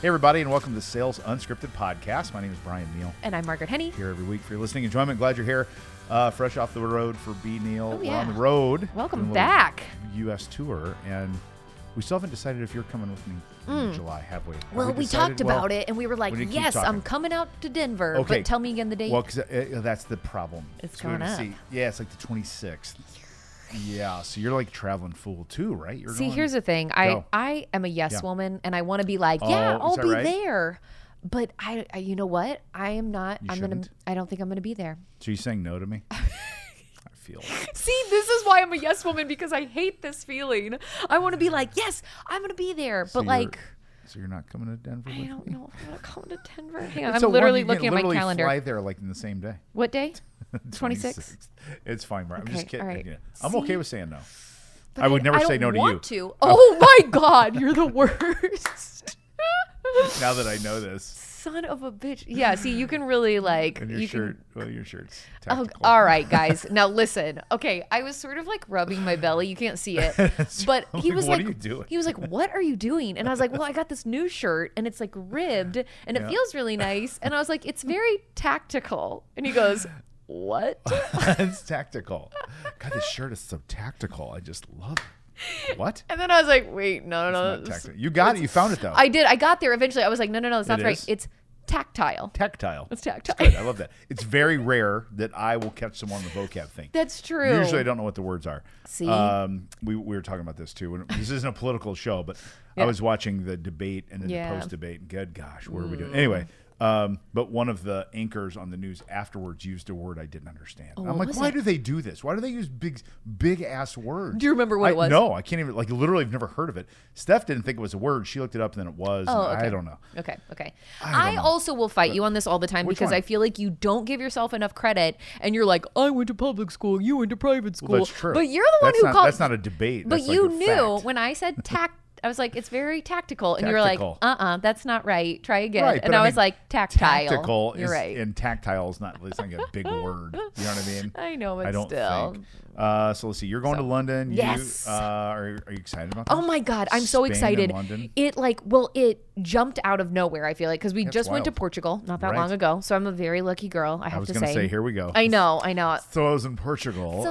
Hey, everybody, and welcome to the Sales Unscripted Podcast. My name is Brian Neal. And I'm Margaret Henney. Here every week for your listening enjoyment. Glad you're here. Fresh off the road for B. Neal. Oh, yeah. We're on the road. Welcome back. U.S. tour, and we still haven't decided if you're coming with me in July, have we? Well, we talked about it, and we were like, yes, I'm coming out to Denver. Okay. But tell me again the date. Well, because that's the problem. It's going up. Yeah, it's like the 26th. Yeah, so you're like traveling full too, right? Here's the thing. I am a yes woman, and I want to be like, I'll be there. But I you know what? I am not. I don't think I'm gonna be there. So you're saying no to me? I feel it. See, this is why I'm a yes woman, because I hate this feeling. I want to be like, yes, I'm gonna be there, but So you're not coming to Denver with me? I don't know if I'm gonna come to Denver. Hang on, I'm literally looking at my calendar. Fly there like in the same day. What day? 26th. It's fine, Brian. Okay, I'm just kidding. all right. Yeah. I'm okay with saying no. But I would never say no to you. I don't want to. Oh my God, you're the worst. Now that I know this. Son of a bitch. Yeah, see, you can really like. And your shirt's tactical. Oh, all right, guys. Now listen. Okay, I was sort of like rubbing my belly. You can't see it, but he was what like, are you doing? He was like, "What are you doing?" And I was like, "Well, I got this new shirt, and it's like ribbed, and it feels really nice." And I was like, "It's very tactical." And he goes, "What?" It's tactical. God, this shirt is so tactical. I just love it. What? And then I was like, wait, no. You got it. You found it, though. I did. I got there eventually. I was like, no, that's not right. It's tactile. Tactile. It's tactile. That's good. I love that. It's very rare that I will catch someone on the vocab thing. That's true. Usually I don't know what the words are. See? We were talking about this, too. This isn't a political show, but I was watching the debate and then the post-debate. Good gosh, what are we doing? Anyway. But one of the anchors on the news afterwards used a word I didn't understand. I'm like, why do they do this? Why do they use big ass words? Do you remember what it was? No, I can't even, literally I've never heard of it. Steph didn't think it was a word. She looked it up and then it was. Oh, okay. I don't know. Okay. I also will fight you on this all the time because I feel like you don't give yourself enough credit, and you're like, I went to public school, you went to private school. Well, that's true. But you're the one who called. That's not a debate. But that's you like a knew fact. when I said I was like, it's very tactical. And you were like, that's not right. Try again. Right, and I was like, tactile. Tactical You're right. And tactile is not, it's like a big word. You know what I mean? I know, but I don't still. think. So let's see. You're going to London. Yes. Are you excited about that? Oh my God, I'm so Spain excited. and London? It jumped out of nowhere, I feel like, because we just went to wild. Portugal not that long ago. So I'm a very lucky girl, I have to say. I was going to say, here we go. I know. So I was in Portugal.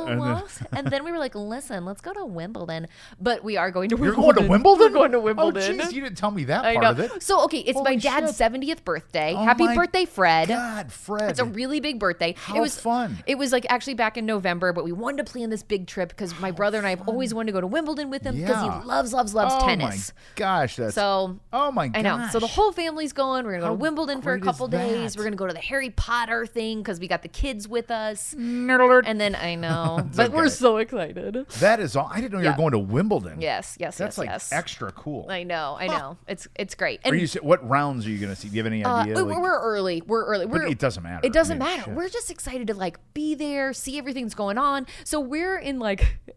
And then we were like, listen, let's go to Wimbledon. But we are going to You're Wimbledon. going to Wimbledon? We're going to Wimbledon. Oh, jeez, you didn't tell me that I part know. of it. So, okay, it's Holy my dad's shit. 70th birthday. Oh Happy my birthday, Fred. God, Fred. It's a really big birthday. How it was fun. It was like actually back in November, but we wanted to plan this big trip because my brother and I have always wanted to go to Wimbledon with him because he loves tennis. Oh my gosh, that's so. Oh my gosh. I know. So the whole family's going. We're gonna go to Wimbledon for a great couple is that? days. We're gonna go to the Harry Potter thing because we got the kids with us. Nerd alert. And then I know, but we're so excited. That is all. I didn't know you were going to Wimbledon. Yes. That's extra cool. I know. It's great. And what rounds are you going to see? Do you have any idea? We're early. But it doesn't matter. It doesn't matter. We're just excited to be there, see everything's going on. So we're in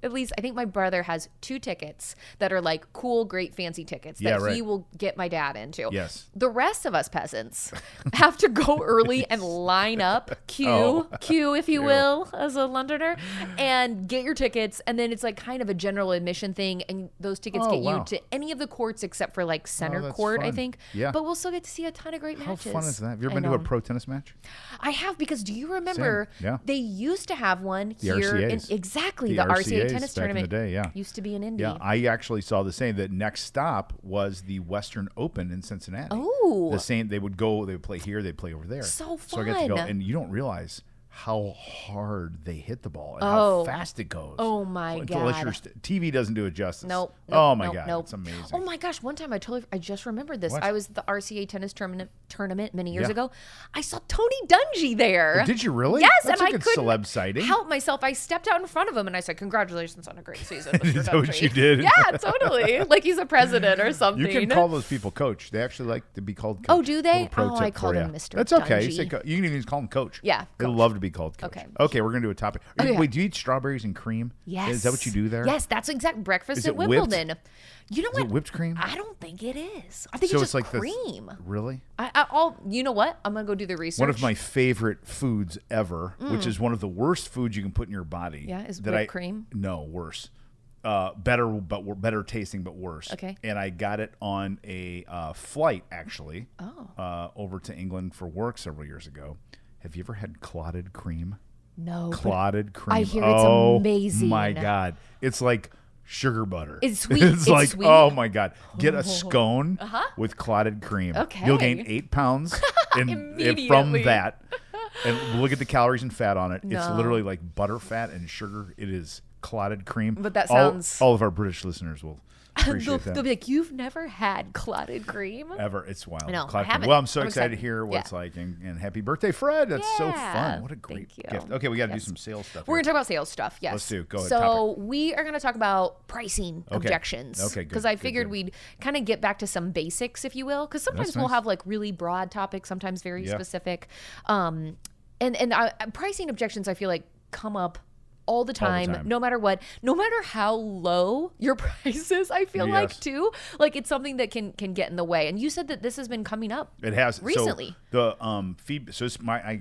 at least I think my brother has 2 tickets that are cool, great, fancy tickets that he will get my dad into. Yes. The rest of us peasants have to go early and line up, queue, if you will, as a Londoner, and get your tickets. And then it's kind of a general admission thing, and those tickets get you to any of the courts except for center court, fun. I think. Yeah. But we'll still get to see a ton of great matches. How fun is that? Have you ever been to a pro tennis match? I have, because do you remember they used to have one here RCAs. The RCA tennis tournament back in the day, used to be in Indy. Yeah, I actually saw the same. The next stop was the Western Open in Cincinnati. Oh. The same, they would play here, they'd play over there. So fun. So I got to go, and you don't realize how hard they hit the ball and how fast it goes. Oh my God. Unless TV doesn't do it justice. Nope. Oh my God. It's amazing. Oh my gosh. One time I just remembered this. I was at the RCA tennis tournament many years ago. I saw Tony Dungy there. Oh, did you really? Yes. That's and a good I couldn't celeb sighting. help myself. I stepped out in front of him and I said, congratulations on a great season, Mr. Is that what Dungy. you did? Yeah, totally. Like he's a president or something. You can call those people coach. They actually like to be called coach. Oh, do they? Oh, I called him Mr. That's okay. Dungy. You can even call him coach. Yeah. They love to be called coach. Okay. We're going to do a topic. Wait, do you eat strawberries and cream? Yes. Is that what you do there? Yes, that's exact breakfast Is at it whipped? Wimbledon. You know Is what? it whipped cream? I don't think it is. I think So it's it's just like this- cream. Really? I'll. You know what? I'm gonna go do the research. One of my favorite foods ever, which is one of the worst foods you can put in your body. Yeah, is that whipped cream? No, worse. better tasting, but worse. Okay. And I got it on a flight, actually, Oh. over to England for work several years ago. Have you ever had clotted cream? No. Clotted cream. I hear it's amazing. My God. It's like sugar butter. It's sweet. It's like, sweet. oh my God. Get a scone with clotted cream. Okay. You'll gain 8 pounds from Immediately. that. And look at the calories and fat on it. It's No. literally like butter, fat, and sugar. It is clotted cream. But that sounds- All of our British listeners will appreciate They'll that. be like, you've never had clotted cream? Ever. It's wild. No, I Clotted cream. haven't. Well, I'm so I'm excited to excited. hear what Yeah. it's like. And happy birthday, Fred. That's so Yeah. fun. What a great Thank you. gift. Okay, we got to do Yes. some sales stuff. We're here. going to talk about sales stuff, yes. Let's do. Go ahead, So we are going to talk about pricing objections. Okay, good, Because I good, figured good. we'd kind of get back to some basics, if you will. Because sometimes That's we'll nice. have like really broad topics, sometimes very Yeah. specific. And pricing objections, I feel like, come up all the time, time. no matter what, no matter how low your price is, I feel like Yes. too. Like it's something that can get in the way. And you said that this has been coming up. It has recently. So the feed. So it's my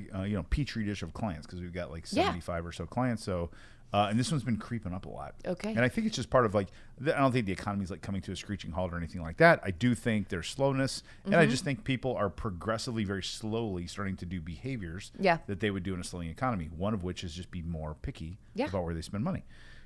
petri dish of clients because we've got like 75 or so clients. So and this one's been creeping up a lot. Okay. And I think it's just part of like I don't think the economy's like coming to a screeching halt or anything like that. I do think there's slowness, and I just think people are progressively, very slowly starting to do behaviors that they would do in a slowing economy. One of which is just be more picky about where they spend money.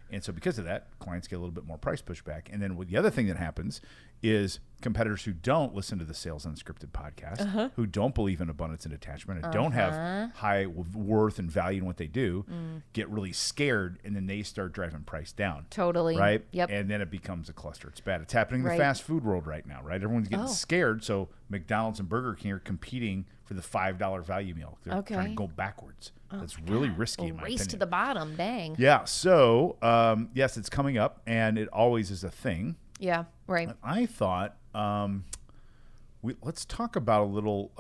And so because of that, clients get a little bit more price pushback. And then the other thing that happens is competitors who don't listen to the Sales Unscripted podcast, who don't believe in abundance and attachment, and don't have high worth and value in what they do, get really scared, and then they start driving price down. Totally. Right? Yep. And then it becomes a cluster. It's bad. It's happening in the Right. fast food world right now, right? Everyone's getting Oh. scared. So McDonald's and Burger King are competing for the $5 value meal. They're trying Okay. to go backwards. That's really risky in my Race opinion. to the bottom. Dang. Yeah. So, yes, it's coming up, and it always is a thing. Yeah. Right. I thought let's talk about a little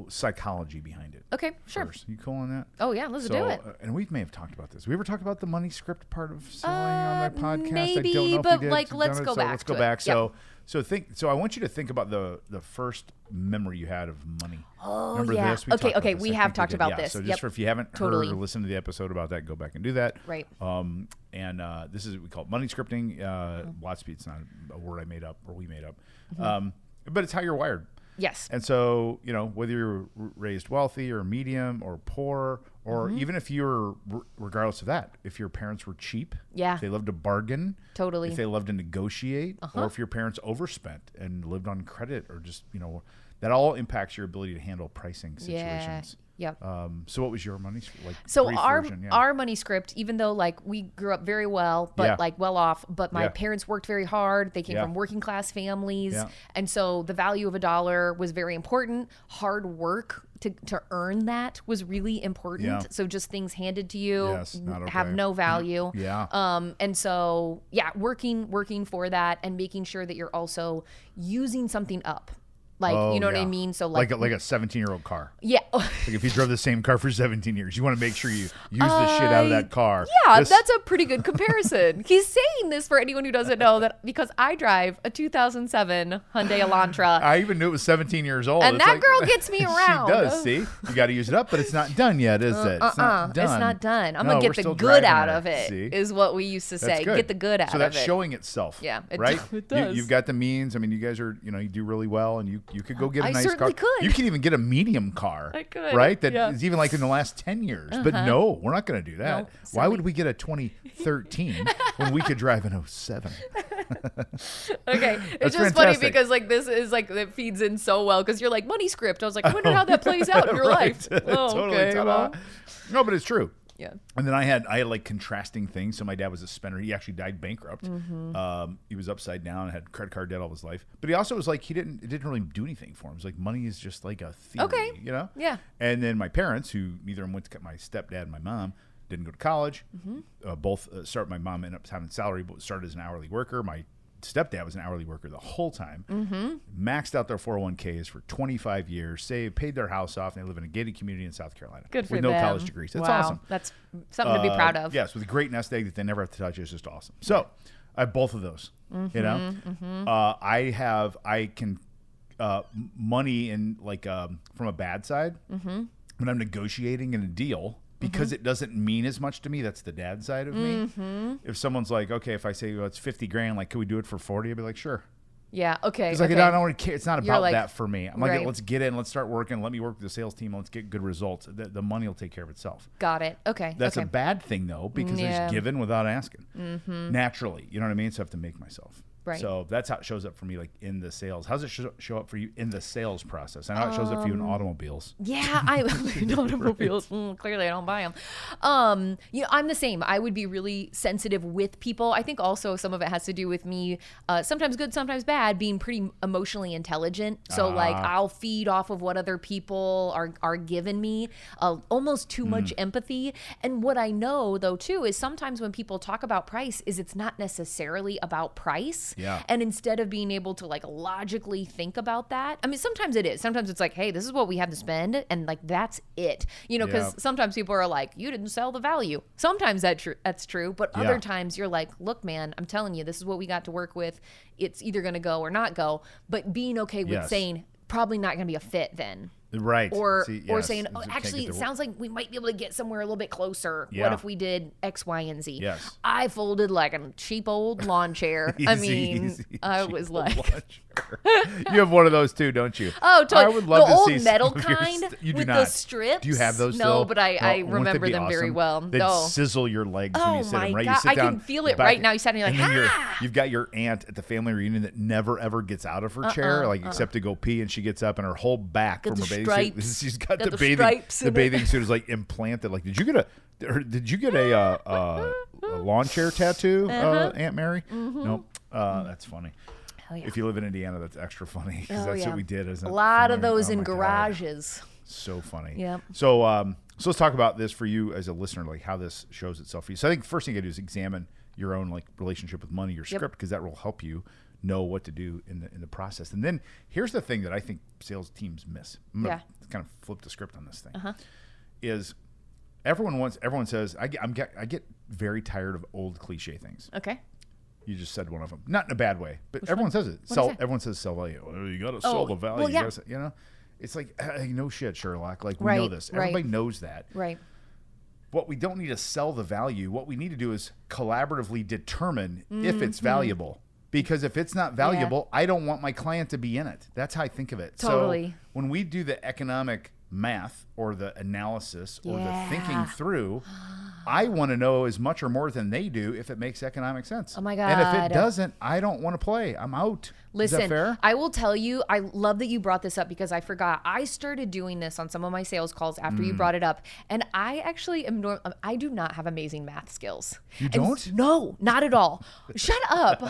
psychology behind it. Okay. Sure. First. You cool on that? Oh yeah. Let's do it. And we may have talked about this. We ever talked about the money script part of selling on that podcast? Maybe, I don't know but if we did. like, let's go back Let's go to it. back. Yep. So I want you to think about the first memory you had of money. Oh, Remember yeah. this? Okay, talked about this. we I have think talked did. about Yeah, this. So just Yep. for if you haven't Totally. heard or listened to the episode about that, go back and do that. Right. And this is what we call it money scripting. Lots of it's not a word I made up or we made up, but it's how you're wired. Yes. And so, whether you're raised wealthy or medium or poor, or even if you're, regardless of that, if your parents were cheap, if they loved to bargain, Totally. if they loved to negotiate, or if your parents overspent and lived on credit, or just, that all impacts your ability to handle pricing situations. Yep. So what was your money like? So brief our version? Yeah. our money script, even though like we grew up very well, but like well off, but my Yeah. parents worked very hard. They came Yeah. from working class families, Yeah. and so the value of a dollar was very important. Hard work to earn that was really important. Yeah. So just things handed to you Yes, not have okay. no value. Yeah. And so working for that and making sure that you're also using something up. Like, you know what I mean? So like a 17-year-old car. yeah. Like if you drove the same car for 17 years, you want to make sure you use the shit out of that car. Yeah, This- that's a pretty good comparison. He's saying this for anyone who doesn't know that because I drive a 2007 Hyundai Elantra. I even knew it was 17 years old. And It's that girl gets me around. She does. See, you got to use it up, but it's not done yet, is it? It's not done. It's not done. I'm No, gonna we're get the still good driving out her. of it. See? Is what we used to That's say. good. Get the good out So of that's it. showing itself. Yeah, it right. it does. You've got the means. I mean, you guys are, you do really well, and you could go get a I nice car. certainly could. You can even get a medium car. I could, Right. That yeah. is even like in the last 10 years. But no, we're not going to do that. No, Why would silly. we get a 2013 when we could drive an 07? Okay, it's That's just funny fantastic. because like this is like it feeds in so well because you're like money script. I was like, I wonder how that plays out in your Right. life. Oh, Totally. okay. Ta-da. Well, No, but it's true. yeah. And then I had like contrasting things. So my dad was a spender. He actually died bankrupt. Mm-hmm. He was upside down, had credit card debt all his life. But he also was like, it didn't really do anything for him. It was like money is just like a theory, Okay. Yeah. And then my parents, who neither of them went to, my stepdad and my mom didn't go to college. Both started. My mom ended up having salary, but started as an hourly worker. My stepdad was an hourly worker the whole time. Maxed out their 401ks for 25 years, saved, paid their house off, and they live in a gated community in South Carolina. Good for with them. no college degrees. That's wow. awesome. That's something to be proud of. Yes, with a great nest egg that they never have to touch. It's just awesome. So I have both of those. I can money in like from a bad side when I'm negotiating in a deal. because it doesn't mean as much to me. That's the dad side of me. If someone's like, okay, if I say, well, it's 50 grand, like, can we do it for 40? I'd be like, sure. Yeah. Okay. It's like, okay. I don't want to care. It's not about like, that for me. I'm like, right. let's get in. Let's start working. Let me work with the sales team. Let's get good results. The money will take care of itself. Got it. Okay. That's a bad thing, though, because there's giving without asking. Naturally. You know what I mean? So I have to make myself. Right. So that's how it shows up for me, like in the sales. How does it show up for you in the sales process? I know it shows up for you in automobiles. Yeah, in automobiles. Clearly, I don't buy them. I'm the same. I would be really sensitive with people. I think also some of it has to do with me, sometimes good, sometimes bad, being pretty emotionally intelligent. So like I'll feed off of what other people are giving me, almost too much empathy. And what I know though too is sometimes when people talk about price, is it's not necessarily about price. Yeah. And instead of being able to like logically think about that, I mean, sometimes it is. Sometimes it's like, hey, this is what we have to spend. And like, that's it. You know, because sometimes people are like, you didn't sell the value. Sometimes that's true. But other times you're like, look, man, I'm telling you, this is what we got to work with. It's either going to go or not go. But being okay with saying, probably not going to be a fit then. Right. Or saying, oh, actually, it sounds like we might be able to get somewhere a little bit closer. Yeah. What if we did X, Y, and Z? Yes. I folded like a cheap old lawn chair. I was like... You have one of those too, don't you? Oh, totally. I would love the to old see metal some of your kind you do with not. the strips. Do you have those no, still? But I remember them very well. They'd sizzle your legs when Oh you sit my them, right? God. You sit I down can feel it right now. You sat and you're like, and then you've got your aunt at the family reunion that never ever gets out of her chair, like except to go pee, and she gets up and her whole back from her bathing suit. She's got the bathing suit is like implanted. Like, did you get a lawn chair tattoo, Aunt Mary? Nope. That's funny. Yeah. If you live in Indiana, that's extra funny because that's what we did. Isn't a lot of funny? those Oh in my God. garages. So funny. Yeah. So let's talk about this for you as a listener, like how this shows itself for you. So I think the first thing you do is examine your own like relationship with money, your script, because that will help you know what to do in the process. And then here's the thing that I think sales teams miss. I'm gonna kind of flip the script on this thing. Is everyone says I get very tired of old cliche things. Okay. You just said one of them, not in a bad way, but everyone says it. Everyone says sell value. Oh, you got to sell the value. Well, yeah. You know, it's like no shit, Sherlock. Like we know this. Everybody knows that. Right. What we don't need to sell the value. What we need to do is collaboratively determine if it's valuable. Because if it's not valuable, I don't want my client to be in it. That's how I think of it. Totally. So when we do the economic math or the analysis or the thinking through, I want to know as much or more than they do if it makes economic sense. Oh my God. And if it doesn't, I don't want to play. I'm out. Listen, is that fair? I will tell you, I love that you brought this up because I forgot. I started doing this on some of my sales calls after you brought it up. And I actually I do not have amazing math skills. You don't? No, not at all. Shut up.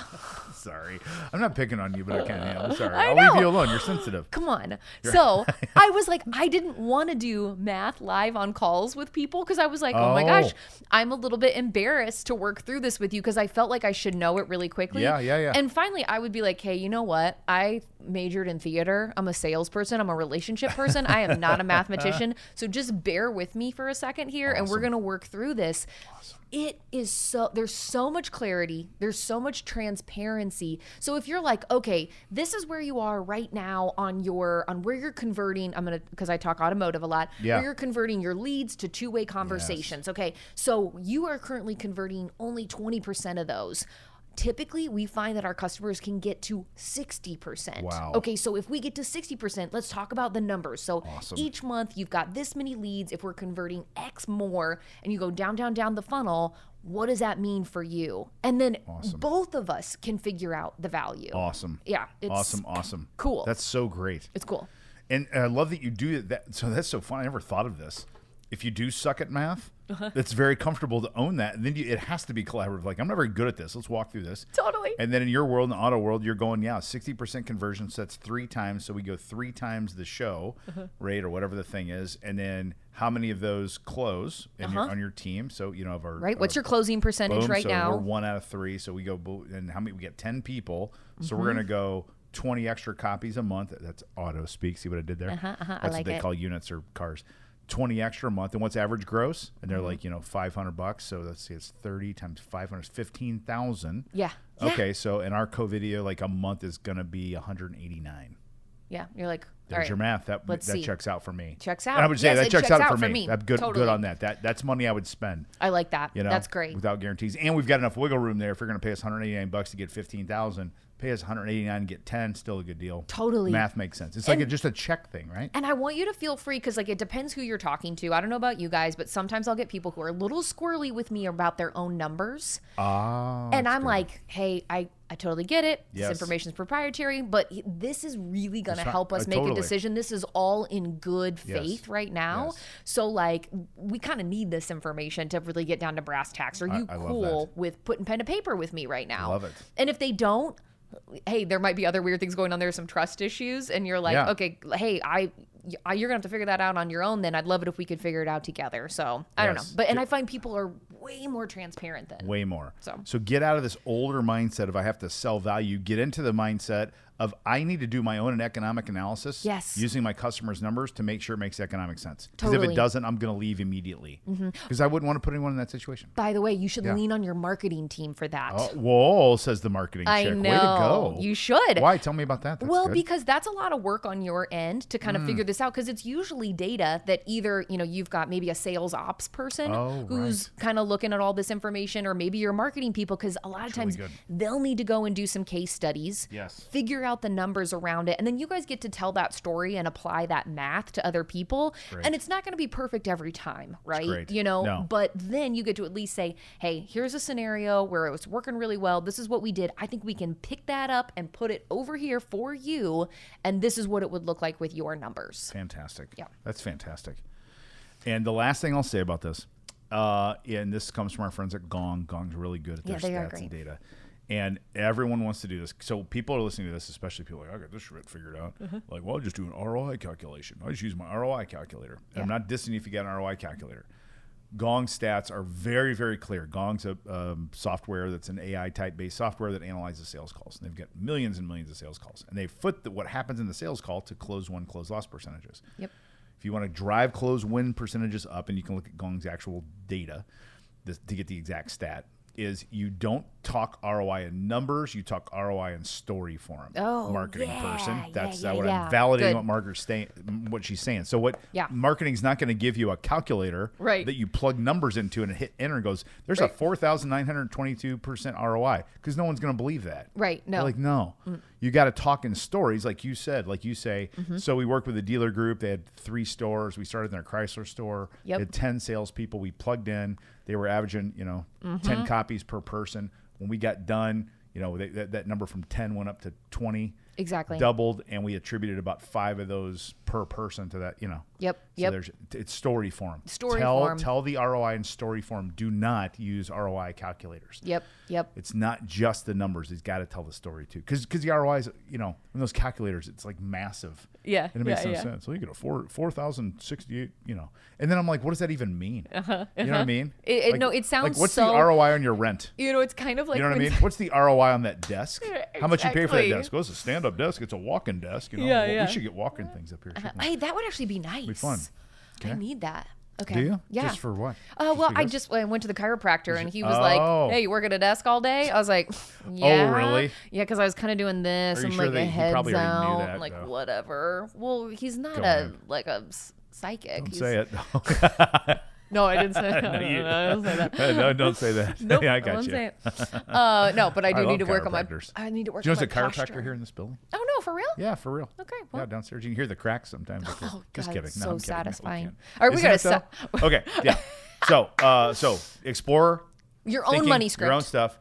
Sorry. I'm not picking on you, but I can't handle it. Sorry. I I'll know. leave you alone. You're sensitive. Come on. So I was like, I didn't want to do math live on calls with people because I was like, oh my gosh, I'm a little bit embarrassed to work through this with you because I felt like I should know it really quickly. Yeah. And finally, I would be like, hey, you know what? I majored in theater. I'm a salesperson. I'm a relationship person. I am not a mathematician. So just bear with me for a second here and we're going to work through this. Awesome. It is there's so much clarity. There's so much transparency. So if you're like, okay, this is where you are right now on where you're converting, because I talk automotive a lot, where you're converting your leads to two-way conversations. Yes. Okay. So you are currently converting only 20% of those. Typically, we find that our customers can get to 60%. Wow. Okay, so if we get to 60%, let's talk about the numbers. So each month, you've got this many leads. If we're converting X more, and you go down the funnel, what does that mean for you? And then both of us can figure out the value. Awesome. Yeah. It's awesome. Cool. That's so great. It's cool. And I love that you do that. So that's so fun. I never thought of this. If you do suck at math, it's very comfortable to own that. And then it has to be collaborative. Like, I'm not very good at this. Let's walk through this. Totally. And then in your world, in the auto world, you're going, 60% conversion. So that's 3 times. So we go 3 times the show rate or whatever the thing is. And then how many of those close on your team? So, of our... Right. What's your closing percentage right now? We're 1 out of 3. So we go, and how many? We get 10 people. So we're going to go 20 extra copies a month. That's auto speak. See what I did there? That's I like what they it. call units or cars. 20 extra a month. And what's average gross? And they're like, $500. So let's see, it's 30 times 500 is 15,000. Yeah. Okay. So in our co-video, like a month is going to be 189. Yeah. You're like, There's your math. That see. checks out for me. Checks out. And I would say Yes, that it checks out for me. Totally. Good on that. That's money I would spend. I like that. You know, that's great. Without guarantees. And we've got enough wiggle room there. If you're going to pay us $189 to get $15,000, pay us $189 and get 10, still a good deal. Totally. Math makes sense. It's like just a check thing, right? And I want you to feel free because like it depends who you're talking to. I don't know about you guys, but sometimes I'll get people who are a little squirrely with me about their own numbers. And I'm like, hey, I totally get it. Yes. This information is proprietary, but this is really going to help us make a decision. This is all in good faith right now. Yes. So like we kind of need this information to really get down to brass tacks. Are you cool with putting pen to paper with me right now? Love it. And if they don't, hey, there might be other weird things going on there, some trust issues, and you're like, okay, hey, you're gonna have to figure that out on your own. Then I'd love it if we could figure it out together. So I don't know, but I find people are way more transparent than way more. So get out of this older mindset of I have to sell value. Get into the mindset of I need to do my own economic analysis. Yes. Using my customers' numbers to make sure it makes economic sense. Because Totally. if it doesn't, I'm going to leave immediately. Because I wouldn't want to put anyone in that situation. By the way, you should lean on your marketing team for that. Oh, whoa, says the marketing chick. I know. Way to go. You should. Why? Tell me about that. That's well, good. because that's a lot of work on your end to kind of figure this out because it's usually data that either, you've got maybe a sales ops person who's kind of looking at all this information or maybe your marketing people because a lot of times they'll need to go and do some case studies, figure out the numbers around it, and then you guys get to tell that story and apply that math to other people. And it's not going to be perfect every time, right? But then you get to at least say, hey, here's a scenario where it was working really well. This is what we did. I think we can pick that up and put it over here for you, and this is what it would look like with your numbers. Fantastic. Yeah. That's fantastic. And the last thing I'll say about this, and this comes from our friends at Gong. Gong's really good at their stats and data. And everyone wants to do this. So people are listening to this, especially people like, I got this shit figured out. Like, well, I'll just do an ROI calculation. I just use my ROI calculator. And I'm not dissing if you got an ROI calculator. Gong stats are very, very clear. Gong's a software that's an AI type based software that analyzes sales calls. And they've got millions and millions of sales calls. And they foot what happens in the sales call to close won, close loss percentages. Yep. If you want to drive close win percentages up, and you can look at Gong's actual data to get the exact stat, is you don't talk ROI in numbers, you talk ROI in story form. Marketing person. That's what I'm validating what she's saying. So marketing's not going to give you a calculator that you plug numbers into and hit enter and goes, there's a 4,922% ROI, because no one's going to believe that. Right. No. They're like, no. You got to talk in stories, like you said, like you say. So we worked with a dealer group. They had 3 stores. We started in their Chrysler store. They had 10 salespeople. We plugged in. They were averaging, 10 copies per person. When we got done, that number from 10 went up to 20. Exactly. Doubled, and we attributed about 5 of those per person to that, So it's story form. Tell the ROI in story form. Do not use ROI calculators. Yep. It's not just the numbers. It's got to tell the story too. Because the ROI is, in those calculators, it's like massive. Yeah. And it makes no sense. So you get a 4,068, And then I'm like, what does that even mean? You know what I mean? It sounds like, what's the ROI on your rent? It's kind of like, you know what I mean? What's the ROI on that desk? How much you pay for that desk? Well, it's a stand-up desk. It's a walk-in desk. We should get walk-in things up here. Hey, that would actually be nice. It'd be fun. Okay. I need that. Okay. Do you? Yeah. Just for what? Well, I went to the chiropractor and he was like, "Hey, you work at a desk all day?" I was like, "Yeah." Oh, really? Yeah, because I was kind of doing this and like the heads out, that, like whatever. Well, he's not a psychic. Don't say it. No, I didn't say that. No, I didn't say that. No, don't say that. Nope, I got you. Say it. No, but I do need to work on my. I need to work. Do you know there's a chiropractor here in this building? Oh no, for real? Yeah, for real. Okay. Well. Yeah, downstairs you can hear the cracks sometimes. Oh, just God, kidding. So I'm satisfying. Kidding. No, all right, we gotta stop. Okay. Yeah. So explore your own money script, your own stuff.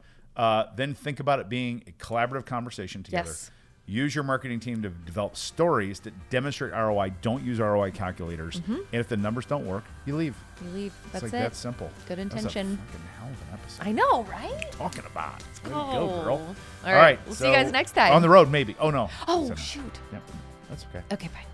Then think about it being a collaborative conversation together. Yes. Use your marketing team to develop stories that demonstrate ROI. Don't use ROI calculators. And if the numbers don't work, you leave. That's it's it. That's simple. Good intention. That's a fucking hell of an episode. I know, right? What are you talking about? Way to go, girl. All right. We'll see you guys next time. On the road, maybe. Oh, no. Oh, shoot. Yep. That's okay. Okay, bye.